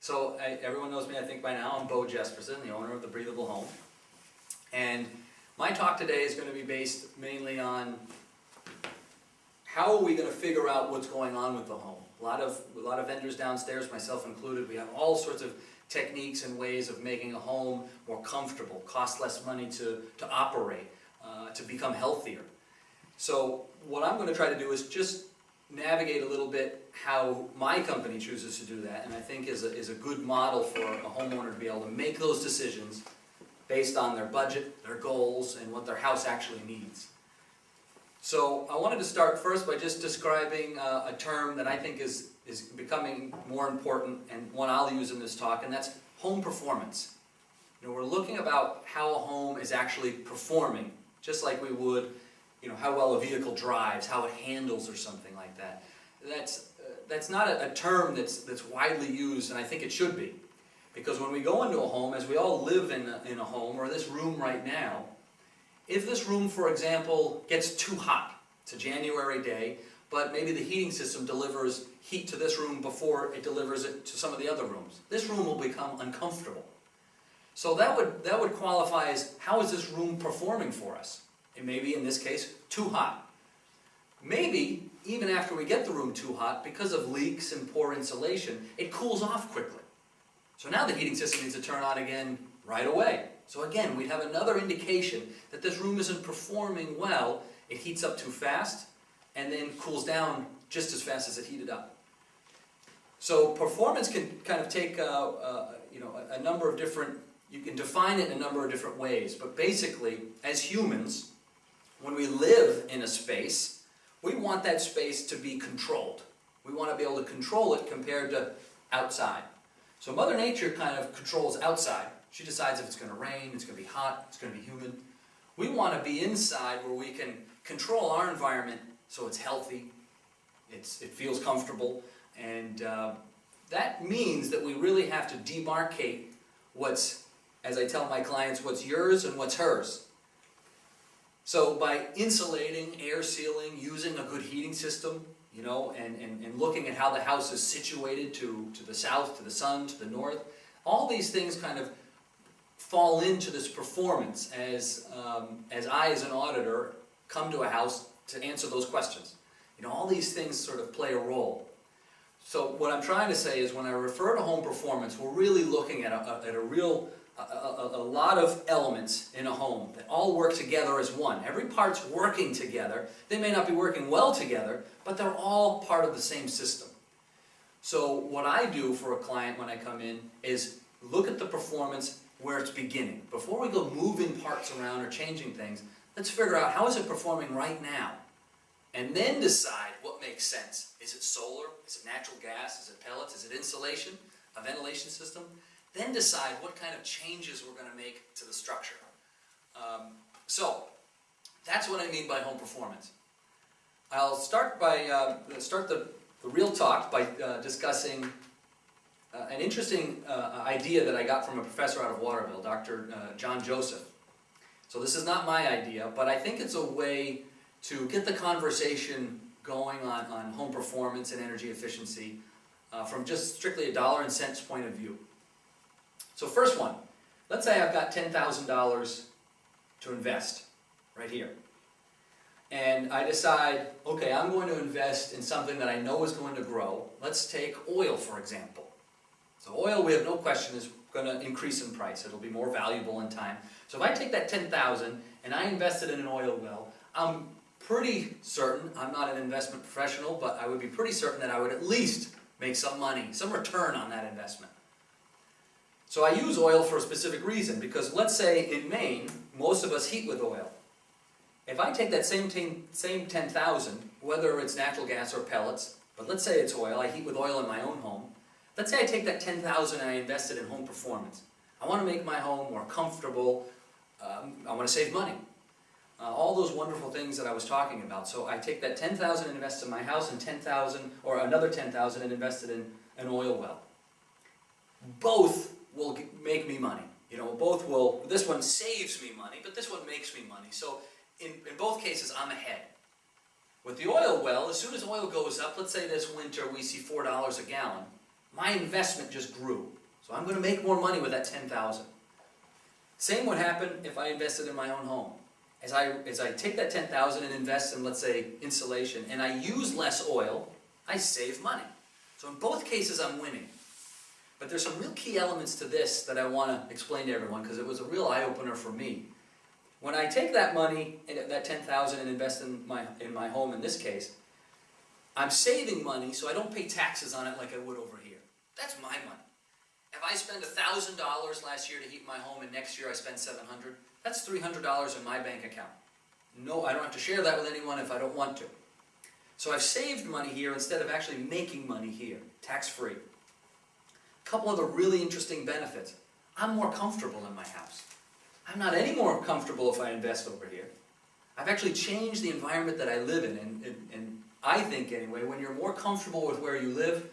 So everyone knows me, I think by now. I'm Jesperson, the owner of the Breathable Home. And my talk today is going to be based mainly on how are we going to figure out what's going on with the home. A lot of vendors downstairs, myself included, we have all sorts of techniques and ways of making a home more comfortable, cost less money to operate, to become healthier. So what I'm going to try to do is just navigate a little bit how my company chooses to do that, and I think is a good model for a homeowner to be able to make those decisions based on their budget, their goals, and what their house actually needs. So I wanted to start first by just describing a term that I think is becoming more important, and one I'll use in this talk, and that's home performance. You know, we're looking about how a home is actually performing, just like we would, how well a vehicle drives, how it handles or something like that. That's not a term that's widely used, and I think it should be. Because when we go into a home, as we all live in a home, or this room right now, if this room, for example, gets too hot, it's a January day, but maybe the heating system delivers heat to this room before it delivers it to some of the other rooms, this room will become uncomfortable. So that would qualify as, how is this room performing for us? It may be, in this case, too hot. Maybe, even after we get the room too hot, because of leaks and poor insulation, it cools off quickly. So now the heating system needs to turn on again right away. So again, we'd have another indication that this room isn't performing well. It heats up too fast, and then cools down just as fast as it heated up. So performance can kind of take a number of different, you can define it in a number of different ways, but basically, as humans, when we live in a space, we want that space to be controlled. We want to be able to control it compared to outside. So Mother Nature kind of controls outside. She decides if it's going to rain, it's going to be hot, it's going to be humid. We want to be inside where we can control our environment so it's healthy, it feels comfortable, and that means that we really have to demarcate what's, as I tell my clients, what's yours and what's hers. So by insulating, air sealing, using a good heating system, and looking at how the house is situated to the south, to the sun, to the north, all these things kind of fall into this performance as I, as an auditor, come to a house to answer those questions. All these things sort of play a role. So what I'm trying to say is when I refer to home performance, we're really looking at a lot of elements in a home that all work together as one. Every part's working together. They may not be working well together, but they're all part of the same system. So what I do for a client when I come in is look at the performance where it's beginning. Before we go moving parts around or changing things, let's figure out how is it performing right now, and then decide what makes sense. Is it solar? Is it natural gas? Is it pellets? Is it insulation? A ventilation system? Then decide what kind of changes we're going to make to the structure. So that's what I mean by home performance. I'll start by the real talk by discussing an interesting idea that I got from a professor out of Waterville, Dr. John Joseph. So this is not my idea, but I think it's a way to get the conversation going on home performance and energy efficiency from just strictly a dollar and cents point of view. So first one, let's say I've got $10,000 to invest right here. And I decide, okay, I'm going to invest in something that I know is going to grow. Let's take oil, for example. So oil, we have no question, is going to increase in price. It'll be more valuable in time. So if I take that $10,000 and I invest it in an oil well, I'm pretty certain, I'm not an investment professional, but I would be pretty certain that I would at least make some money, some return on that investment. So I use oil for a specific reason, because let's say in Maine, most of us heat with oil. If I take that same 10,000, whether it's natural gas or pellets, but let's say it's oil, I heat with oil in my own home. Let's say I take that 10,000 and I invest it in home performance. I want to make my home more comfortable. I want to save money. All those wonderful things that I was talking about. So I take that 10,000 and invest in my house, and 10,000 or another 10,000 and invest it in an oil well. Both will make me money. Both will. This one saves me money, but this one makes me money. So in both cases, I'm ahead. With the oil well, as soon as oil goes up, let's say this winter we see $4 a gallon, my investment just grew. So I'm going to make more money with that $10,000. Same would happen if I invested in my own home. As I take that $10,000 and invest in, let's say, insulation, and I use less oil, I save money. So in both cases, I'm winning. But there's some real key elements to this that I want to explain to everyone, because it was a real eye-opener for me. When I take that money, that $10,000, and invest in my home in this case, I'm saving money so I don't pay taxes on it like I would over here. That's my money. If I spend $1,000 last year to heat my home and next year I spend $700, that's $300 in my bank account. No, I don't have to share that with anyone if I don't want to. So I've saved money here instead of actually making money here, tax-free. A couple other really interesting benefits. I'm more comfortable in my house. I'm not any more comfortable if I invest over here. I've actually changed the environment that I live in, and I think anyway, when you're more comfortable with where you live,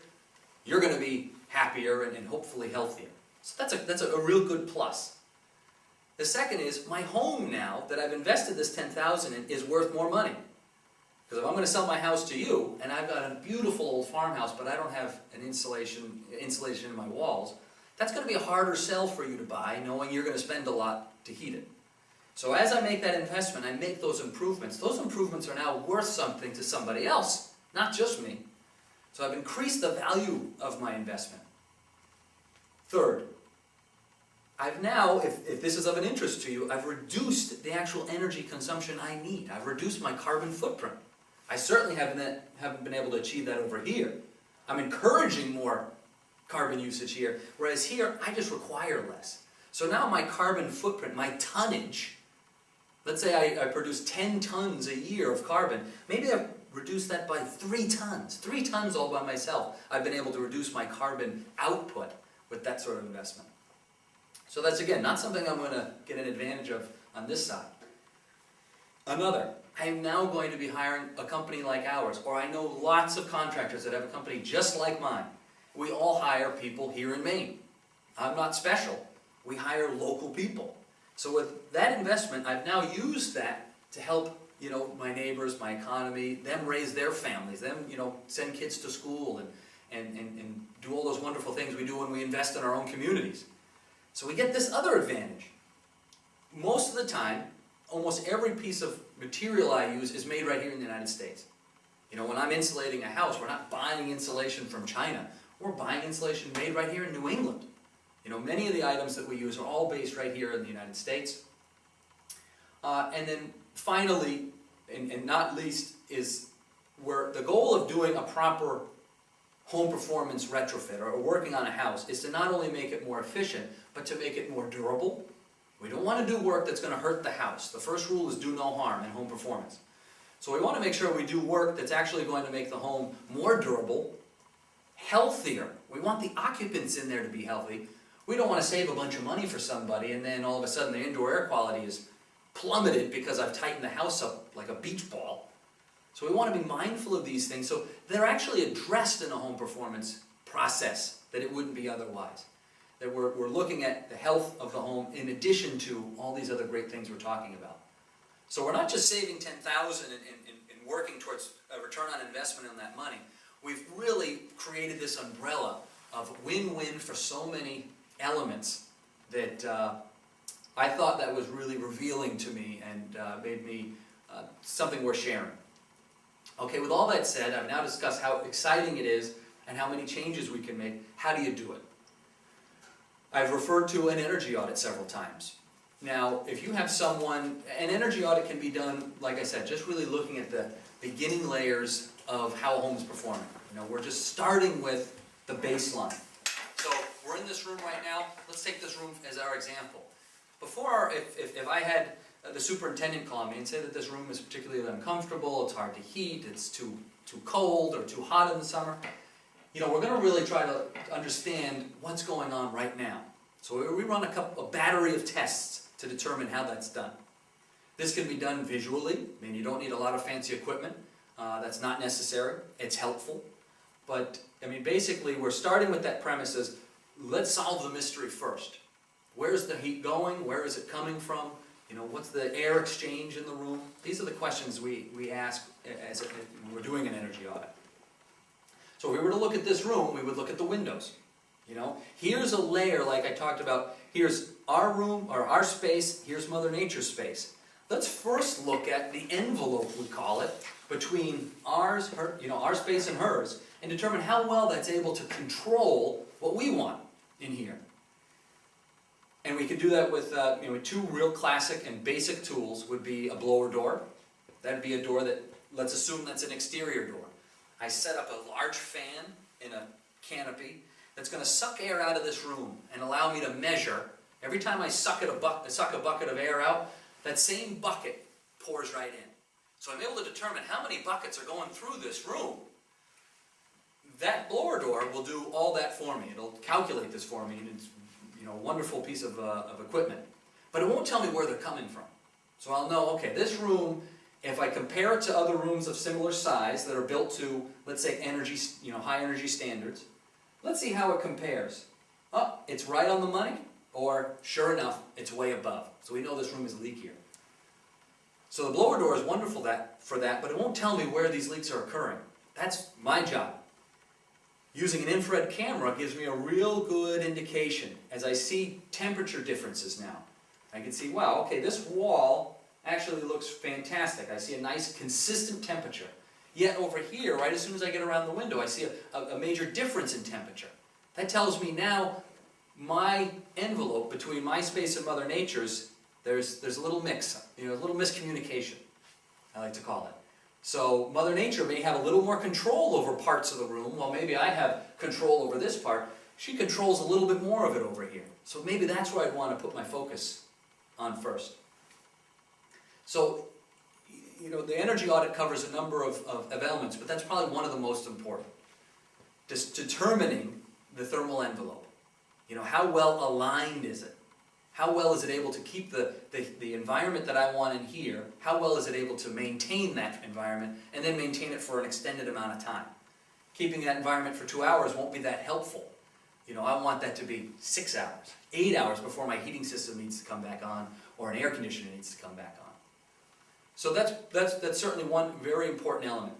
you're going to be happier and hopefully healthier. So that's a real good plus. The second is, my home now that I've invested this $10,000 in is worth more money. Because if I'm going to sell my house to you, and I've got a beautiful old farmhouse, but I don't have an insulation in my walls, that's going to be a harder sell for you to buy, knowing you're going to spend a lot to heat it. So as I make that investment, I make those improvements. Those improvements are now worth something to somebody else, not just me. So I've increased the value of my investment. Third, I've now, if this is of an interest to you, I've reduced the actual energy consumption I need. I've reduced my carbon footprint. I certainly haven't been able to achieve that over here. I'm encouraging more carbon usage here, whereas here, I just require less. So now my carbon footprint, my tonnage, let's say I produce 10 tons a year of carbon, maybe I've reduced that by 3 tons. 3 tons all by myself. I've been able to reduce my carbon output with that sort of investment. So that's, again, not something I'm going to get an advantage of on this side. Another, I am now going to be hiring a company like ours, or I know lots of contractors that have a company just like mine. We all hire people here in Maine. I'm not special. We hire local people. So with that investment, I've now used that to help, my neighbors, my economy, them raise their families, them, send kids to school and do all those wonderful things we do when we invest in our own communities. So we get this other advantage. Most of the time, almost every piece of material I use is made right here in the United States. When I'm insulating a house, we're not buying insulation from China. We're buying insulation made right here in New England. Many of the items that we use are all based right here in the United States. And then finally, and not least, is where the goal of doing a proper home performance retrofit or working on a house is to not only make it more efficient, but to make it more durable. We don't want to do work that's going to hurt the house. The first rule is do no harm in home performance. So we want to make sure we do work that's actually going to make the home more durable, healthier. We want the occupants in there to be healthy. We don't want to save a bunch of money for somebody and then all of a sudden the indoor air quality is plummeted because I've tightened the house up like a beach ball. So we want to be mindful of these things. So they're actually addressed in a home performance process that it wouldn't be otherwise. That we're looking at the health of the home in addition to all these other great things we're talking about. So we're not just saving $10,000 and working towards a return on investment on that money. We've really created this umbrella of win-win for so many elements that I thought that was really revealing to me and made me something worth sharing. Okay, with all that said, I've now discussed how exciting it is and how many changes we can make. How do you do it? I've referred to an energy audit several times. Now, if you have someone, an energy audit can be done, like I said, just really looking at the beginning layers of how a home is performing. We're just starting with the baseline. So we're in this room right now. Let's take this room as our example. Before, if I had the superintendent call me and say that this room is particularly uncomfortable, it's hard to heat, it's too cold or too hot in the summer, we're going to really try to understand what's going on right now. So we run a battery of tests to determine how that's done. This can be done visually. You don't need a lot of fancy equipment. That's not necessary. It's helpful. But, basically, we're starting with that premise is, let's solve the mystery first. Where's the heat going? Where is it coming from? What's the air exchange in the room? These are the questions we ask when we're doing an energy audit. So So if we were to look at this room, we would look at the windows. Here's a layer like I talked about. Here's our room, or our space, here's Mother Nature's space. Let's first look at the envelope, we call it, between ours, our space and hers, and determine how well that's able to control what we want in here. And we could do that with two real classic and basic tools. Would be a blower door. That'd be a door that, let's assume that's an exterior door. I set up a large fan in a canopy that's going to suck air out of this room and allow me to measure. Every time I suck a bucket of air out, that same bucket pours right in. So I'm able to determine how many buckets are going through this room. That blower door will do all that for me. It'll calculate this for me, and it's a wonderful piece of equipment. But it won't tell me where they're coming from. So I'll know, okay, this room, if I compare it to other rooms of similar size that are built to, let's say, high energy standards, let's see how it compares. Oh, it's right on the money, or sure enough, it's way above. So we know this room is leakier. So the blower door is wonderful for that, but it won't tell me where these leaks are occurring. That's my job. Using an infrared camera gives me a real good indication. As I see temperature differences now, I can see, wow, okay, this wall actually looks fantastic. I see a nice consistent temperature. Yet over here, right as soon as I get around the window, I see a major difference in temperature. That tells me now my envelope between my space and Mother Nature's, there's a little mix, a little miscommunication, I like to call it. So Mother Nature may have a little more control over parts of the room, while maybe I have control over this part. She controls a little bit more of it over here. So maybe that's where I'd want to put my focus on first. So, the energy audit covers a number of elements, but that's probably one of the most important. Just determining the thermal envelope. How well aligned is it? How well is it able to keep the environment that I want in here? How well is it able to maintain that environment and then maintain it for an extended amount of time? Keeping that environment for 2 hours won't be that helpful. I want that to be 6 hours, 8 hours before my heating system needs to come back on or an air conditioner needs to come back on. So that's certainly one very important element.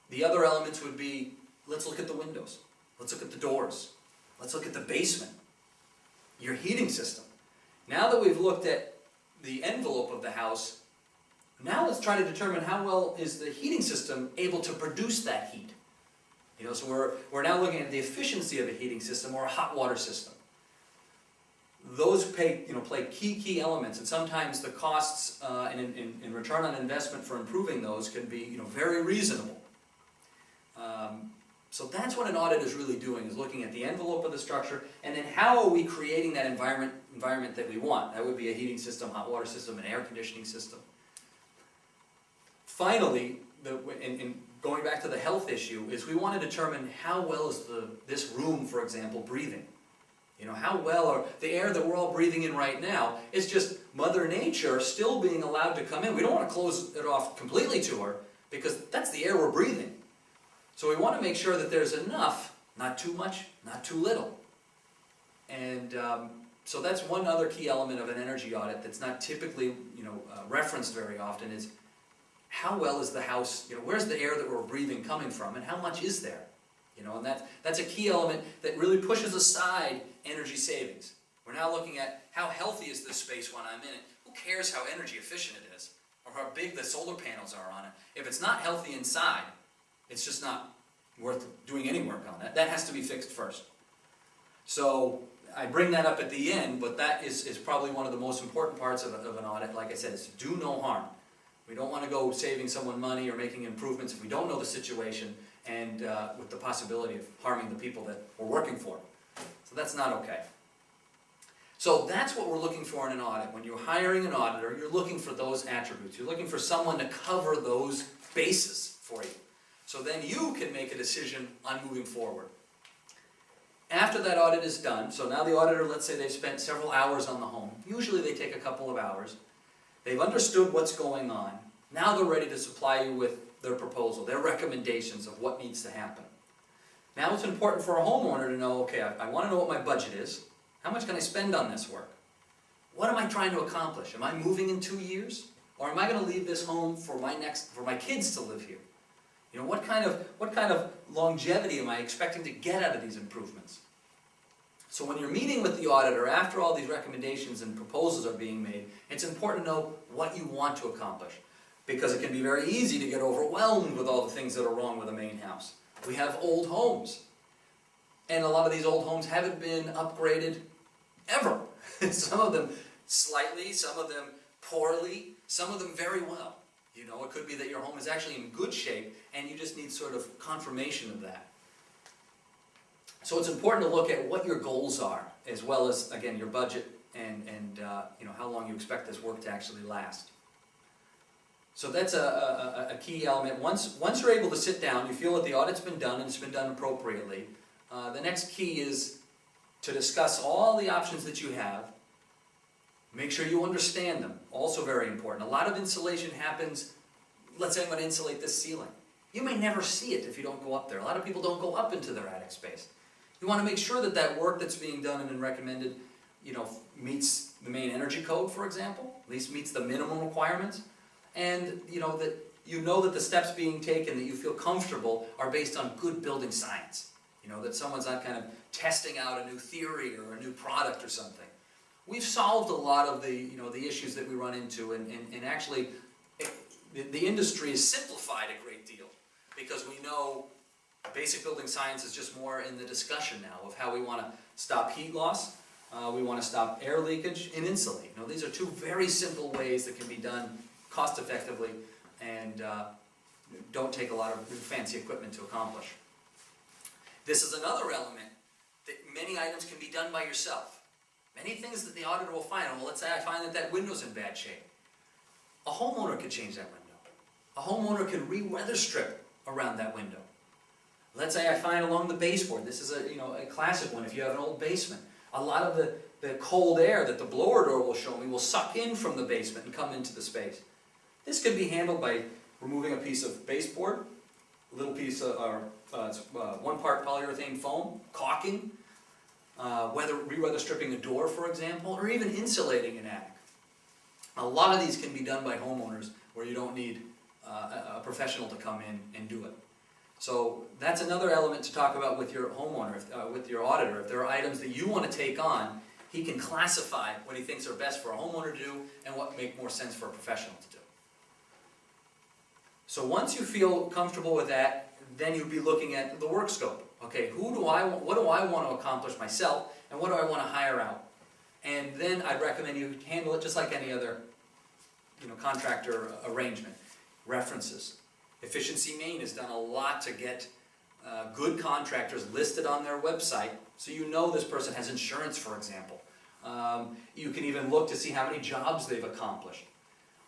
The other elements would be, let's look at the windows. Let's look at the doors. Let's look at the basement. Your heating system. Now that we've looked at the envelope of the house, now let's try to determine how well is the heating system able to produce that heat. So we're now looking at the efficiency of a heating system or a hot water system. Those play key elements, and sometimes the costs in return on investment for improving those can be very reasonable. So that's what an audit is really doing, is looking at the envelope of the structure, and then how are we creating that environment that we want. That would be a heating system, hot water system, an air conditioning system. Finally, in going back to the health issue, is we want to determine how well is this room, for example, breathing. How well are the air that we're all breathing in right now is just Mother Nature still being allowed to come in. We don't want to close it off completely to her, because that's the air we're breathing. So we want to make sure that there's enough, not too much, not too little. And so that's one other key element of an energy audit that's not typically referenced very often, is how well is the house, where's the air that we're breathing coming from, and how much is there? And that's a key element that really pushes aside energy savings. We're now looking at how healthy is this space when I'm in it. Who cares how energy efficient it is, or how big the solar panels are on it? If it's not healthy inside, it's just not worth doing any work on that. That has to be fixed first. So I bring that up at the end, but that is probably one of the most important parts of an audit. Like I said, is to do no harm. We don't want to go saving someone money or making improvements if we don't know the situation, and with the possibility of harming the people that we're working for. So that's not okay. So that's what we're looking for in an audit. When you're hiring an auditor, you're looking for those attributes. You're looking for someone to cover those bases for you. So then you can make a decision on moving forward. After that audit is done, so now the auditor, let's say they've spent several hours on the home. Usually they take a couple of hours. They've understood what's going on. Now they're ready to supply you with their proposal, their recommendations of what needs to happen. Now it's important for a homeowner to know, okay, I want to know what my budget is. How much can I spend on this work? What am I trying to accomplish? Am I moving in 2 years? Or am I going to leave this home for my kids to live here? You know, what kind of longevity am I expecting to get out of these improvements? So when you're meeting with the auditor, after all these recommendations and proposals are being made, it's important to know what you want to accomplish. Because it can be very easy to get overwhelmed with all the things that are wrong with a main house. We have old homes. And a lot of these old homes haven't been upgraded ever. Some of them slightly, some of them poorly, some of them very well. You know, it could be that your home is actually in good shape and you just need sort of confirmation of that. So it's important to look at what your goals are, as well as, again, your budget and you know, how long you expect this work to actually last. So that's a key element. Once you're able to sit down, you feel that the audit's been done and it's been done appropriately, the next key is to discuss all the options that you have. Make sure you understand them, also very important. A lot of insulation happens, let's say I'm going to insulate this ceiling. You may never see it if you don't go up there. A lot of people don't go up into their attic space. You want to make sure that that work that's being done and recommended, you know, meets the main energy code, for example, at least meets the minimum requirements, and you know that the steps being taken, that you feel comfortable, are based on good building science. You know, that someone's not kind of testing out a new theory or a new product or something. We've solved a lot of the, you know, the issues that we run into, and actually the industry has simplified a great deal, because we know basic building science is just more in the discussion now of how we want to stop heat loss, we want to stop air leakage, and insulate. You know, these are two very simple ways that can be done cost effectively and don't take a lot of fancy equipment to accomplish. This is another element that many items can be done by yourself. Many things that the auditor will find. Well, let's say I find that that window's in bad shape. A homeowner could change that window. A homeowner could re-weather strip around that window. Let's say I find along the baseboard, this is a classic one if you have an old basement, a lot of the cold air that the blower door will show me will suck in from the basement and come into the space. This could be handled by removing a piece of baseboard, a little piece of, one part polyurethane foam, caulking, re-weather stripping a door, for example, or even insulating an attic. A lot of these can be done by homeowners where you don't need a professional to come in and do it. So that's another element to talk about with your homeowner, with your auditor. If there are items that you want to take on, he can classify what he thinks are best for a homeowner to do and what make more sense for a professional to do. So once you feel comfortable with that, then you'd be looking at the work scope. Okay, what do I want to accomplish myself, and what do I want to hire out? And then I'd recommend you handle it just like any other, contractor arrangement. References. Efficiency Maine has done a lot to get good contractors listed on their website, so you know this person has insurance, for example. You can even look to see how many jobs they've accomplished.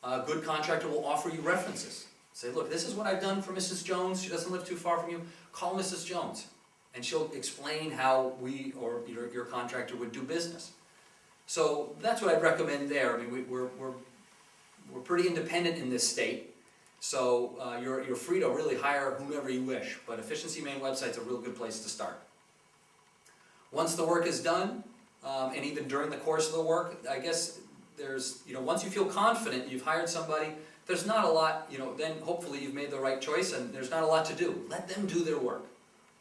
A good contractor will offer you references. Say, look, this is what I've done for Mrs. Jones. She doesn't live too far from you. Call Mrs. Jones, and she'll explain how we or your contractor would do business. So that's what I'd recommend there. I mean, we're pretty independent in this state, so you're free to really hire whomever you wish. But Efficiency Maine website's a real good place to start. Once the work is done, and even during the course of the work, I guess there's once you feel confident, you've hired somebody. There's not a lot, then hopefully you've made the right choice and there's not a lot to do. Let them do their work.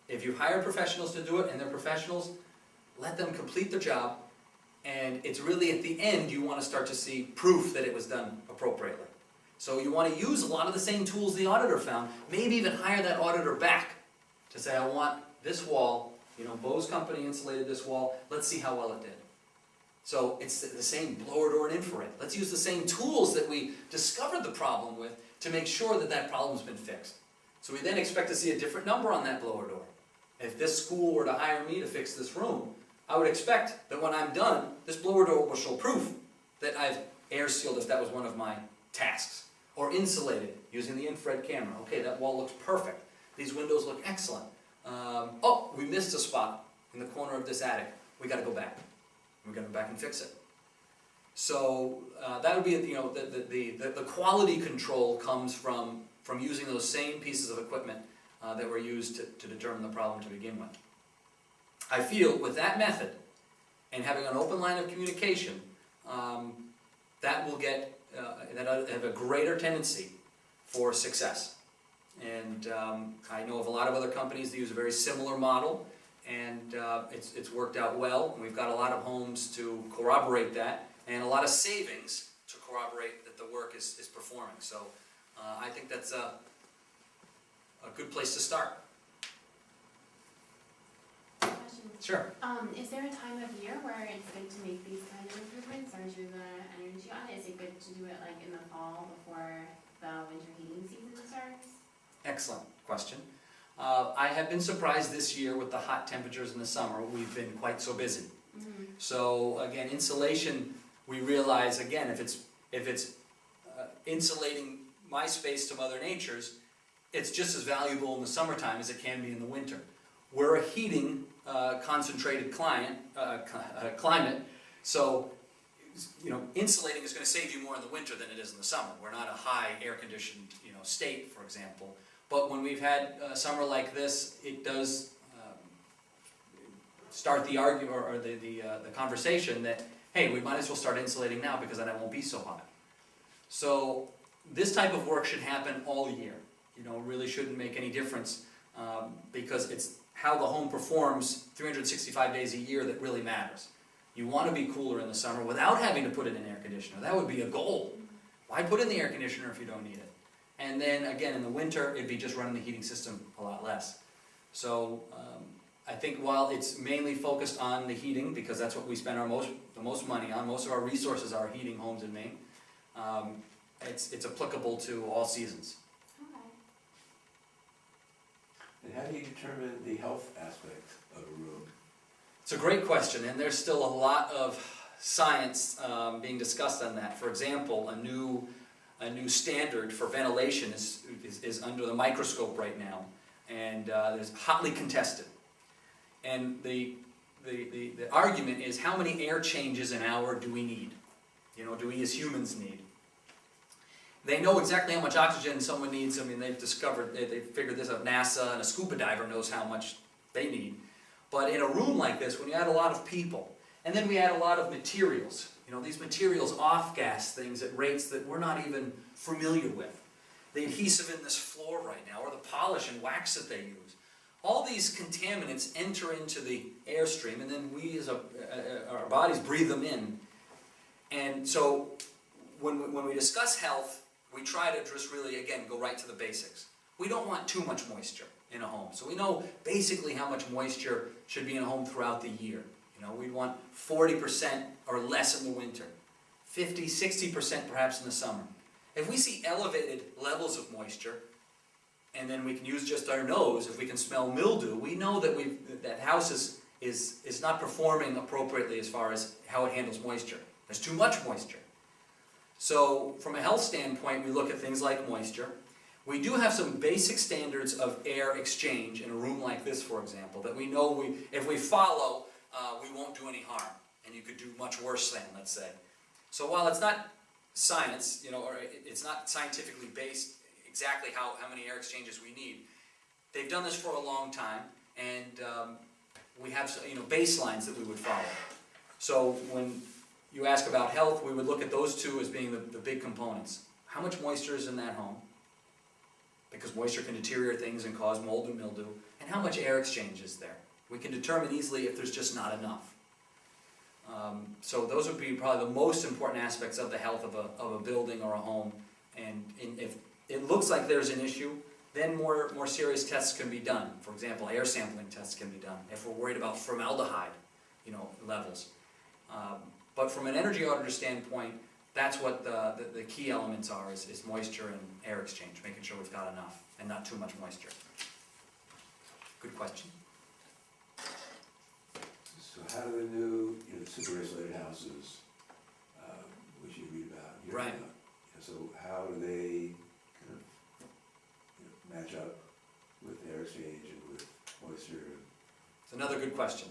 If you've hired professionals to do it and they're professionals, let them complete their job, and it's really at the end you want to start to see proof that it was done appropriately. So you want to use a lot of the same tools the auditor found, maybe even hire that auditor back to say, I want this wall, Bose Company insulated this wall, let's see how well it did. So it's the same blower door and infrared. Let's use the same tools that we discovered the problem with to make sure that that problem's been fixed. So we then expect to see a different number on that blower door. If this school were to hire me to fix this room, I would expect that when I'm done, this blower door will show proof that I've air sealed if that was one of my tasks. Or insulated using the infrared camera. Okay, that wall looks perfect. These windows look excellent. Oh, we missed a spot in the corner of this attic. We got to go back. We're going to go back and fix it. So that would be, the quality control comes from using those same pieces of equipment that were used to determine the problem to begin with. I feel with that method and having an open line of communication, that will get, that have a greater tendency for success. And I know of a lot of other companies that use a very similar model, and it's worked out well. And we've got a lot of homes to corroborate that, and a lot of savings to corroborate that the work is performing. So I think that's a good place to start. Question. Sure. Is there a time of year where it's good to make these kind of improvements or do the energy audit? Is it good to do it like in the fall before the winter heating season starts? Excellent question. I have been surprised this year with the hot temperatures in the summer. We've been quite so busy. Mm-hmm. So again, insulation, we realize again, if it's insulating my space to Mother Nature's, it's just as valuable in the summertime as it can be in the winter. We're a heating concentrated climate, so insulating is going to save you more in the winter than it is in the summer. We're not a high air-conditioned state, for example. But when we've had a summer like this, it does start the argument or the conversation that, hey, we might as well start insulating now because then it won't be so hot. So this type of work should happen all year. Really shouldn't make any difference because it's how the home performs 365 days a year that really matters. You want to be cooler in the summer without having to put in an air conditioner. That would be a goal. Why put in the air conditioner if you don't need it? And then again, in the winter, it'd be just running the heating system a lot less. So I think while it's mainly focused on the heating, because that's what we spend the most money on, most of our resources are heating homes in Maine, it's applicable to all seasons. Okay. And how do you determine the health aspect of a room? It's a great question, and there's still a lot of science being discussed on that. For example, a new standard for ventilation is under the microscope right now, and it's hotly contested. And the argument is, how many air changes an hour do we need? Do we as humans need? They know exactly how much oxygen someone needs. I mean, they've figured this out. NASA and a scuba diver knows how much they need. But in a room like this, when you add a lot of people, and then we add a lot of materials, these materials off-gas things at rates that we're not even familiar with. The adhesive in this floor right now, or the polish and wax that they use. All these contaminants enter into the airstream, and then we as our bodies breathe them in. And so when we discuss health, we try to just really, again, go right to the basics. We don't want too much moisture in a home. So we know basically how much moisture should be in a home throughout the year. We'd want 40% or less in the winter, 50, 60% perhaps in the summer. If we see elevated levels of moisture, and then we can use just our nose, if we can smell mildew, we know that that house is not performing appropriately as far as how it handles moisture. There's too much moisture. So from a health standpoint, we look at things like moisture. We do have some basic standards of air exchange in a room like this, for example, that we know if we follow, we won't do any harm. And you could do much worse than, let's say. So while it's not science, or it's not scientifically based exactly how many air exchanges we need, they've done this for a long time, and we have baselines that we would follow. So when you ask about health, we would look at those two as being the big components. How much moisture is in that home? Because moisture can deteriorate things and cause mold and mildew. And how much air exchange is there? We can determine easily if there's just not enough. So those would be probably the most important aspects of the health of a building or a home. And if it looks like there's an issue, then more serious tests can be done. For example, air sampling tests can be done if we're worried about formaldehyde, levels. But from an energy auditor standpoint, that's what the key elements are, is moisture and air exchange, making sure we've got enough and not too much moisture. Good question. So how do the new super insulated houses, which you read about, hear Right. about, so how do they kind of match up with air exchange and with moisture? It's another good question.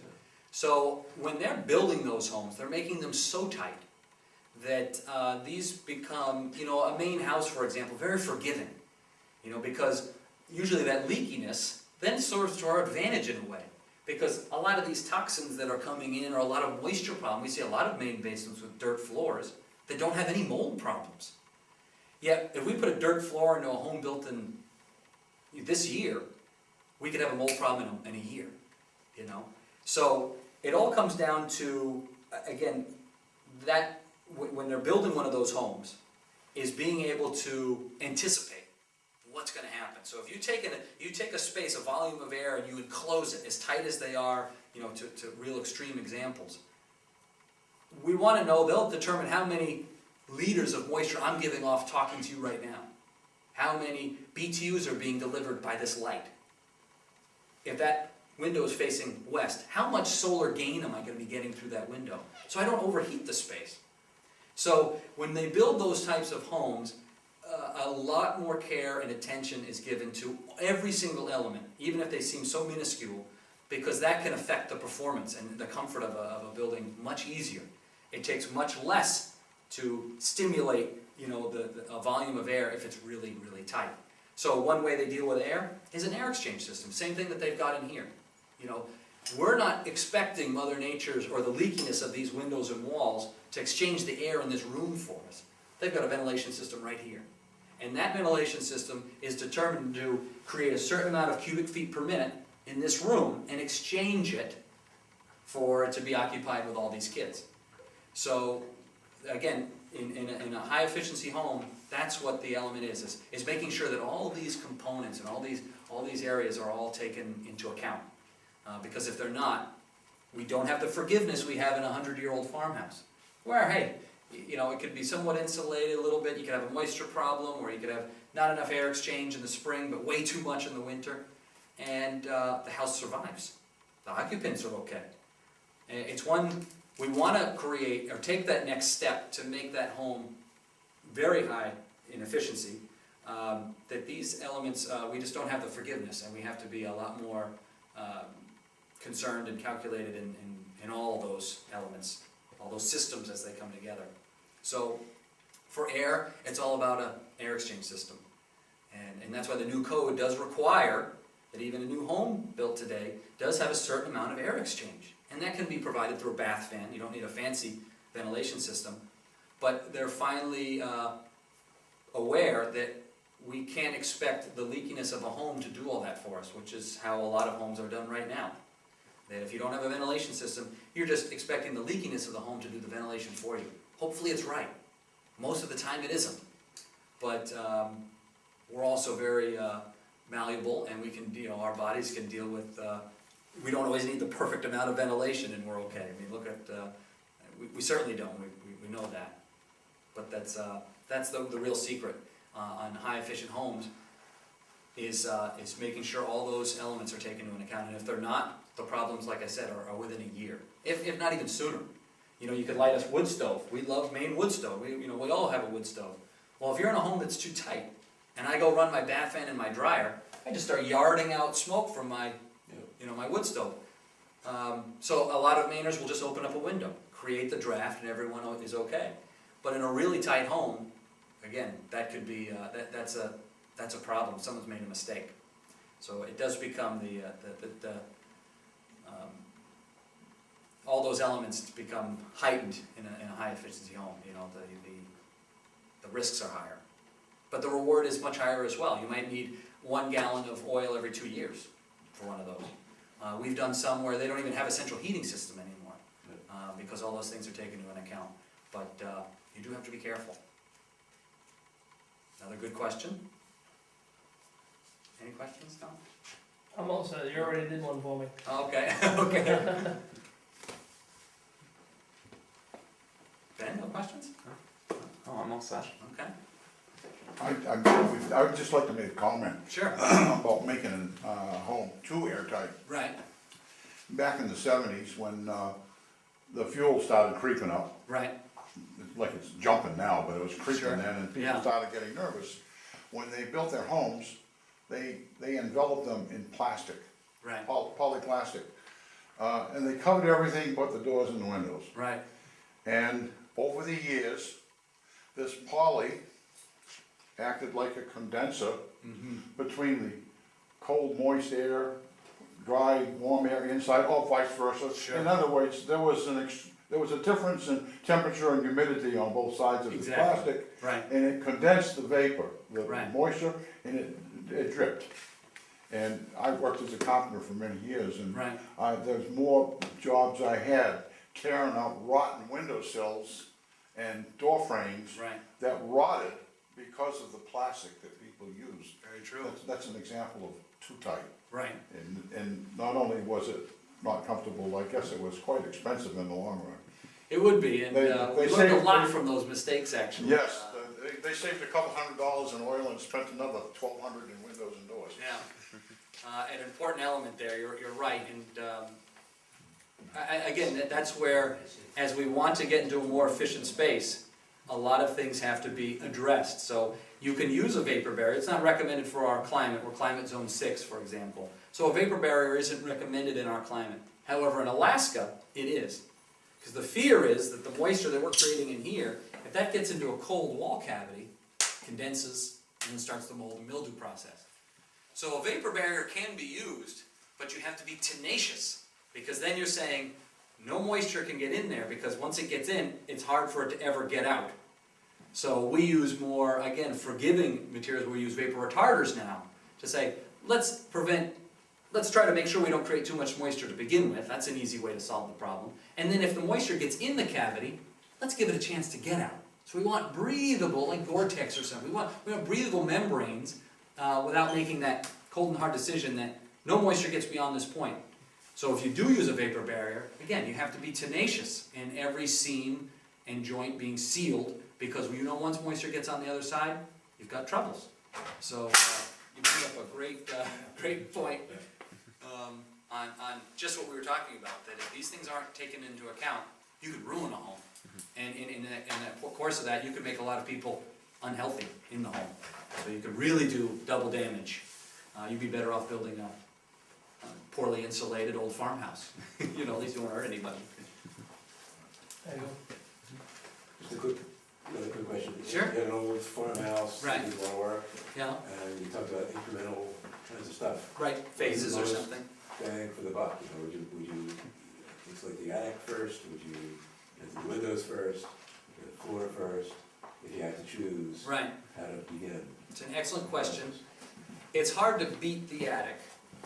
So when they're building those homes, they're making them so tight that these become, a Maine house, for example, very forgiving. Because usually that leakiness then serves to our advantage in a way. Because a lot of these toxins that are coming in, or a lot of moisture problems, we see a lot of Maine basements with dirt floors that don't have any mold problems. Yet, if we put a dirt floor into a home built in this year, we could have a mold problem in a year, you know? So it all comes down to, again, that when they're building one of those homes, is being able to anticipate what's gonna happen. So if you take a space, a volume of air, and you enclose it as tight as they are, you know, to real extreme examples, we wanna know, they'll determine how many liters of moisture I'm giving off talking to you right now. How many BTUs are being delivered by this light? If that window is facing west, how much solar gain am I going to be getting through that window? So I don't overheat the space. So when they build those types of homes, a lot more care and attention is given to every single element, even if they seem so minuscule, because that can affect the performance and the comfort of a building much easier. It takes much less to stimulate, you know, a volume of air if it's really, really tight. So one way they deal with air is an air exchange system, same thing that they've got in here. You know, we're not expecting Mother Nature's or the leakiness of these windows and walls to exchange the air in this room for us. They've got a ventilation system right here. And that ventilation system is determined to create a certain amount of cubic feet per minute in this room and exchange it for it to be occupied with all these kids. So again, in a high efficiency home, that's what the element is making sure that all of these components and all these areas are all taken into account. Because if they're not, we don't have the forgiveness we have in a 100-year-old farmhouse. Where, hey, you know, it could be somewhat insulated a little bit, you could have a moisture problem, or you could have not enough air exchange in the spring, but way too much in the winter, and the house survives. The occupants are okay. And it's one, we want to create, or take that next step to make that home very high in efficiency, that these elements, we just don't have the forgiveness, and we have to be a lot more concerned and calculated in all those elements, all those systems as they come together. So for air, it's all about an air exchange system. And that's why the new code does require that even a new home built today does have a certain amount of air exchange. And that can be provided through a bath fan. You don't need a fancy ventilation system. But they're finally aware that we can't expect the leakiness of a home to do all that for us, which is how a lot of homes are done right now. That if you don't have a ventilation system, you're just expecting the leakiness of the home to do the ventilation for you. Hopefully it's right. Most of the time it isn't. But we're also very malleable, and we can, you know, our bodies can deal with, we don't always need the perfect amount of ventilation and we're okay. I mean, look at, we certainly don't, we know that. But that's the real secret on high efficient homes is making sure all those elements are taken into account. And if they're not, the problems, like I said, are within a year, if not even sooner. You know, you could light us wood stove. We love Maine wood stove. We all have a wood stove. Well, if you're in a home that's too tight, and I go run my bath fan and my dryer, I just start yarding out smoke from my, you know, my wood stove. So a lot of Mainers will just open up a window, create the draft, and everyone is okay. But in a really tight home, again, that could be that's a problem. Someone's made a mistake. So it does become all those elements become heightened in a high efficiency home. You know, the risks are higher, but the reward is much higher as well. You might need 1 gallon of oil every 2 years for one of those. We've done some where they don't even have a central heating system anymore because all those things are taken into account. But you do have to be careful. Another good question. Any questions, Tom? I'm all set. You already did one for me. Okay, okay. Ben, no questions? Oh, I'm all set. Okay, I would just like to make a comment sure. about making a home too airtight. Right, Back in the 70s, when the fuel started creeping up, right, like it's jumping now, but it was creeping Sure. then, and people Yeah. started getting nervous. When they built their homes, they enveloped them in plastic, right, polyplastic, and they covered everything but the doors and the windows. right, And over the years, this poly acted like a condenser between the cold, moist air, dry, warm air inside, or vice versa. Sure. In other words, there was a difference in temperature and humidity on both sides of the Exactly. plastic, right, and it condensed the vapor, the Right. moisture, and it dripped. And I worked as a carpenter for many years, and Right. there's more jobs I had tearing out rotten windowsills and door frames Right. that rotted because of the plastic that people use. Very true. That's an example of too tight. Right. And not only was it not comfortable, I guess it was quite expensive in the long run. It would be, and They we learned a say- lot from those mistakes, actually. Yes, they saved a couple $100 in oil and spent another $1,200 in windows and doors. Yeah. An important element there, you're right, and again, that's where, as we want to get into a more efficient space, a lot of things have to be addressed. So you can use a vapor barrier, it's not recommended for our climate, we're climate zone 6, for example. So a vapor barrier isn't recommended in our climate. However, in Alaska, it is. Because the fear is that the moisture that we're creating in here, if that gets into a cold wall cavity, condenses, and then starts the mold and mildew process. So a vapor barrier can be used, but you have to be tenacious, because then you're saying no moisture can get in there, because once it gets in, it's hard for it to ever get out. So we use more, again, forgiving materials. We use vapor retarders now to say, let's try to make sure we don't create too much moisture to begin with. That's an easy way to solve the problem. And then if the moisture gets in the cavity, let's give it a chance to get out. So we want breathable, like Gore-Tex or something. We want breathable membranes without making that cold and hard decision that no moisture gets beyond this point. So if you do use a vapor barrier, again, you have to be tenacious in every seam and joint being sealed, because you know once moisture gets on the other side, you've got troubles. So you bring up a great point on just what we were talking about, that if these things aren't taken into account, you could ruin a home. And in the course of that, you could make a lot of people unhealthy in the home. So you could really do double damage. You'd be better off building a poorly insulated old farmhouse. You know, at least you won't hurt anybody. There you go. Just another quick question. Sure. You have an old farmhouse, Right. you do a lot of work, Yeah, and you talked about incremental kinds of stuff. right, phases or something. Bang for the buck, you know, would you insulate the attic first, would you do the windows first, the floor first, if you had to choose? Right. How to begin? It's an excellent question. It's hard to beat the attic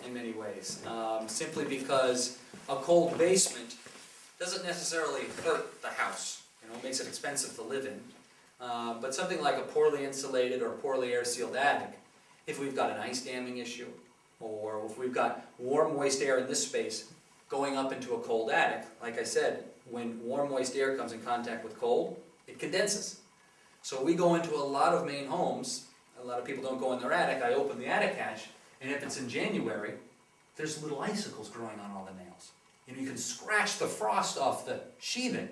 in many ways, simply because a cold basement doesn't necessarily hurt the house. You know, it makes it expensive to live in. But something like a poorly insulated or poorly air-sealed attic, if we've got an ice damming issue, or if we've got warm, moist air in this space going up into a cold attic, like I said, when warm, moist air comes in contact with cold, it condenses. So we go into a lot of main homes, a lot of people don't go in their attic, I open the attic hatch, and if it's in January, there's little icicles growing on all the nails. You know, you can scratch the frost off the sheathing,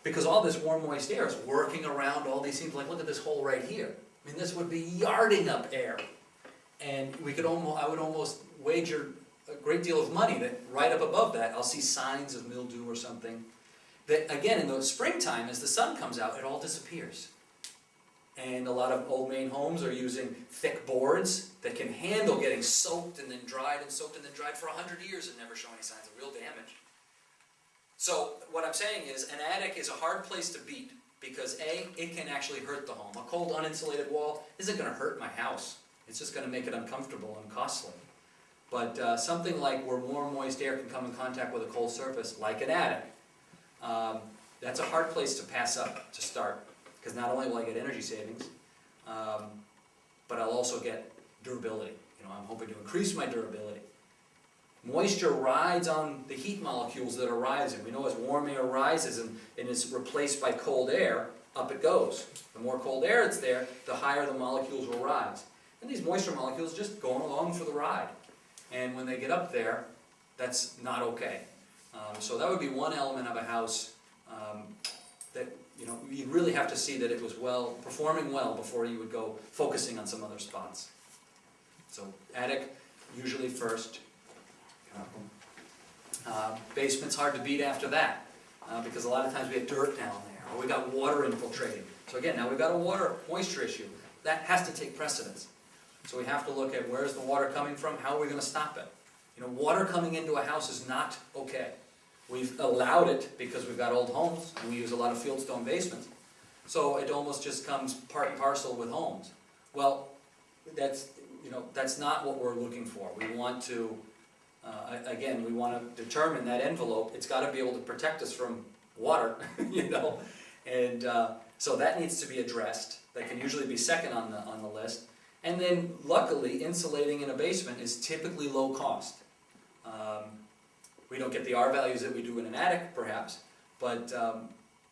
because all this warm, moist air is working around all these seams. Like, look at this hole right here. I mean, this would be yarding up air. And we could I would almost wager a great deal of money that right up above that, I'll see signs of mildew or something. That, again, in the springtime, as the sun comes out, it all disappears. And a lot of old main homes are using thick boards that can handle getting soaked and then dried and soaked and then dried for 100 years and never show any signs of real damage. So what I'm saying is, an attic is a hard place to beat, because A, it can actually hurt the home. A cold, uninsulated wall isn't going to hurt my house. It's just going to make it uncomfortable and costly. But something like where warm, moist air can come in contact with a cold surface, like an attic, that's a hard place to pass up to start. Because not only will I get energy savings, but I'll also get durability. You know, I'm hoping to increase my durability. Moisture rides on the heat molecules that are rising. We know as warm air rises and is replaced by cold air, up it goes. The more cold air it's there, the higher the molecules will rise. And these moisture molecules just going along for the ride. And when they get up there, that's not okay. So that would be one element of a house that, you know, you'd really have to see that it was performing well before you would go focusing on some other spots. So attic, usually first. Basement's hard to beat after that, because a lot of times we have dirt down there, or we got water infiltrating. So again, now we've got a water moisture issue. That has to take precedence. So we have to look at where's the water coming from, how are we going to stop it? You know, water coming into a house is not okay. We've allowed it because we've got old homes, and we use a lot of fieldstone basements. So it almost just comes part and parcel with homes. Well, that's not what we're looking for. We want to, again, we want to determine that envelope, it's gotta be able to protect us from water, and so that needs to be addressed. That can usually be second on the list. And then luckily, insulating in a basement is typically low cost. We don't get the R values that we do in an attic, perhaps, but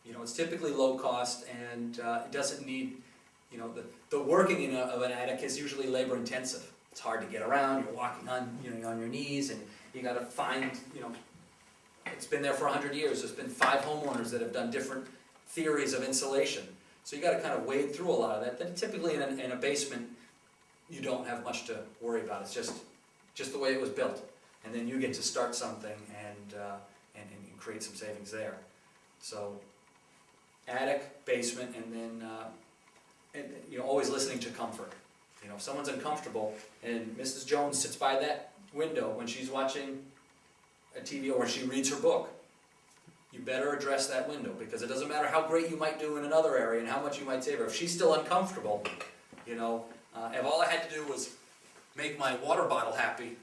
it's typically low cost, and it doesn't need, the working of an attic is usually labor intensive. It's hard to get around, you're walking on, on your knees, and you gotta find, it's been there for 100 years. There's been 5 homeowners that have done different theories of insulation. So you gotta kind of wade through a lot of that. Then typically in a basement, you don't have much to worry about. It's just the way it was built. And then you get to start something and create some savings there. So attic, basement, and then always listening to comfort. If someone's uncomfortable and Mrs. Jones sits by that window when she's watching a TV or when she reads her book, you better address that window, because it doesn't matter how great you might do in another area and how much you might save her. If she's still uncomfortable, if all I had to do was make my water bottle happy,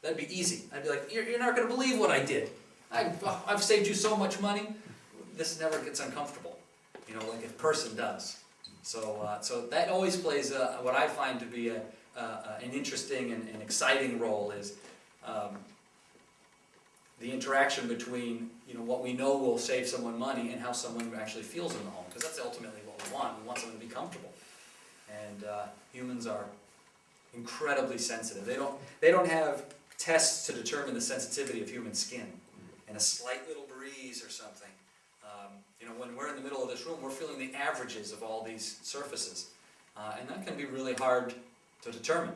that'd be easy. I'd be like, you're not going to believe what I did. I've saved you so much money. This never gets uncomfortable, like a person does. So that always plays what I find to be an interesting and exciting role is the interaction between what we know will save someone money and how someone actually feels in the home, because that's ultimately what we want. We want someone to be comfortable, and humans are incredibly sensitive. They don't have tests to determine the sensitivity of human skin, and a slight little breeze or something. When we're in the middle of this room, we're feeling the averages of all these surfaces, and that can be really hard to determine.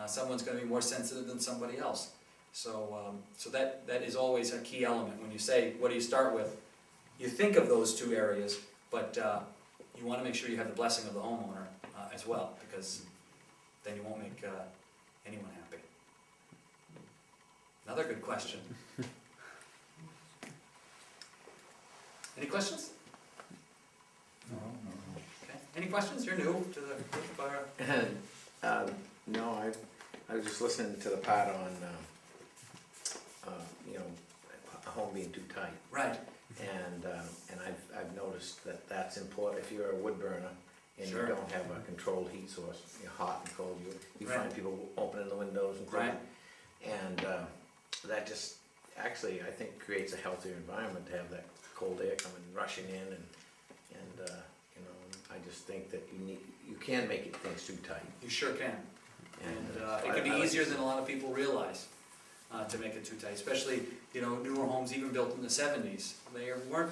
Someone's going to be more sensitive than somebody else. So that is always a key element. When you say, what do you start with? You think of those 2 areas, but you want to make sure you have the blessing of the homeowner as well, because then you won't make anyone happy. Another good question. Any questions? No. Okay. Any questions? You're new to the group. No, I was just listening to the part on, a home being too tight. Right. And I've noticed that that's important. If you're a wood burner and Sure. you don't have a controlled heat source, you're hot and cold, you Right. find people opening the windows and closing. Right. And that just actually, I think, creates a healthier environment to have that cold air coming rushing in, and I just think that you can make things too tight. You sure can. And It could be easier than a lot of people realize to make it too tight, especially newer homes even built in the 70s. They weren't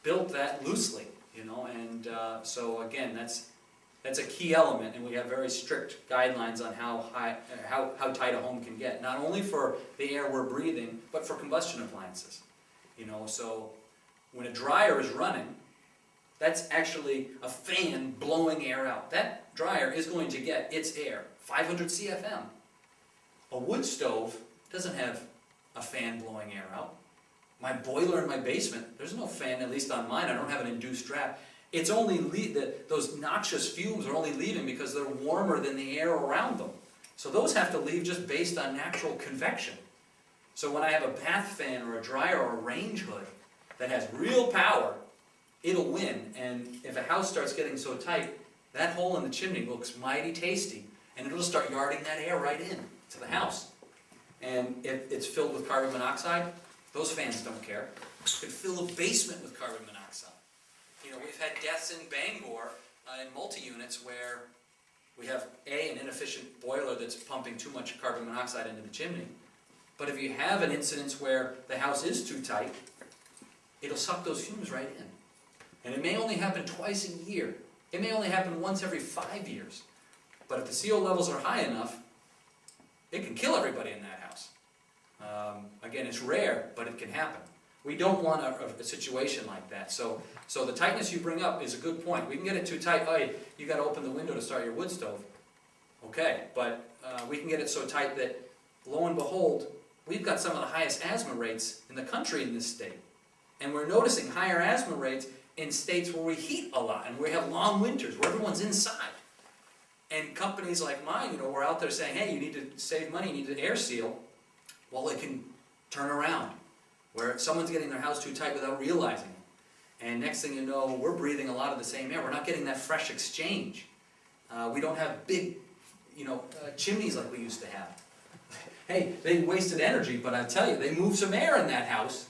built that loosely, and so again, that's a key element, and we have very strict guidelines on how tight a home can get, not only for the air we're breathing, but for combustion appliances. So when a dryer is running, that's actually a fan blowing air out. That dryer is going to get its air, 500 CFM. A wood stove doesn't have a fan blowing air out. My boiler in my basement, there's no fan, at least on mine. I don't have an induced draft. It's only those noxious fumes are only leaving because they're warmer than the air around them. So those have to leave just based on natural convection. So when I have a bath fan or a dryer or a range hood that has real power, it'll win. And if a house starts getting so tight, that hole in the chimney looks mighty tasty, and it'll start yarding that air right in to the house. And if it's filled with carbon monoxide, those fans don't care. You could fill a basement with carbon monoxide. We've had deaths in Bangor in multi-units where we have an inefficient boiler that's pumping too much carbon monoxide into the chimney. But if you have an incidence where the house is too tight, it'll suck those fumes right in. And it may only happen twice a year. It may only happen once every 5 years. But if the CO levels are high enough, it can kill everybody in that house. Again, it's rare, but it can happen. We don't want a situation like that. So the tightness you bring up is a good point. We can get it too tight. Oh, you got to open the window to start your wood stove. Okay, but we can get it so tight that, lo and behold, we've got some of the highest asthma rates in the country in this state. And we're noticing higher asthma rates in states where we heat a lot and we have long winters, where everyone's inside. And companies like mine, we're out there saying, hey, you need to save money, you need to air seal. Well, it can turn around, where someone's getting their house too tight without realizing it. And next thing you know, we're breathing a lot of the same air. We're not getting that fresh exchange. We don't have big, chimneys like we used to have. Hey, they wasted energy, but I tell you, they moved some air in that house,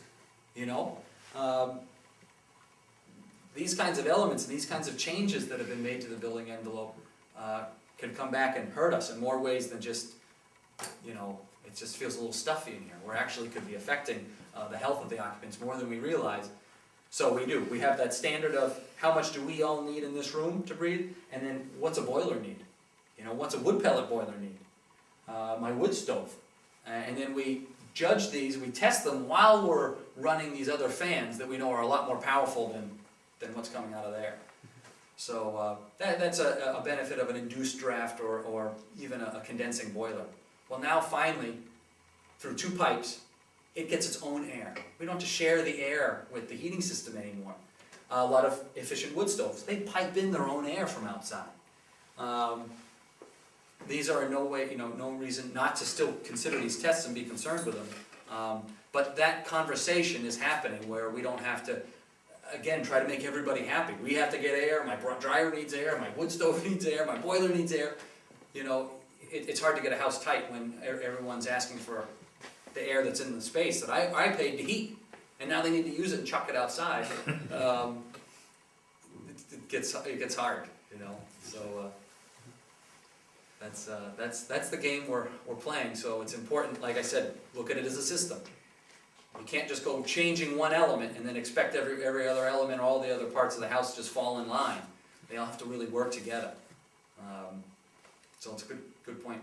These kinds of elements and these kinds of changes that have been made to the building envelope can come back and hurt us in more ways than just, it just feels a little stuffy in here. We're actually could be affecting the health of the occupants more than we realize. So we do. We have that standard of how much do we all need in this room to breathe, and then what's a boiler need? What's a wood pellet boiler need? My wood stove. And then we judge these, we test them while we're running these other fans that we know are a lot more powerful than what's coming out of there. So that's a benefit of an induced draft or even a condensing boiler. Well, now finally, through 2 pipes, it gets its own air. We don't have to share the air with the heating system anymore. A lot of efficient wood stoves, they pipe in their own air from outside. These are in no way, no reason not to still consider these tests and be concerned with them. But that conversation is happening where we don't have to, again, try to make everybody happy. We have to get air, my dryer needs air, my wood stove needs air, my boiler needs air. It's hard to get a house tight when everyone's asking for the air that's in the space that I paid to heat. And now they need to use it and chuck it outside. It gets hard, So that's the game we're playing. So it's important, like I said, look at it as a system. You can't just go changing one element and then expect every other element, all the other parts of the house just fall in line. They all have to really work together. So it's a good point.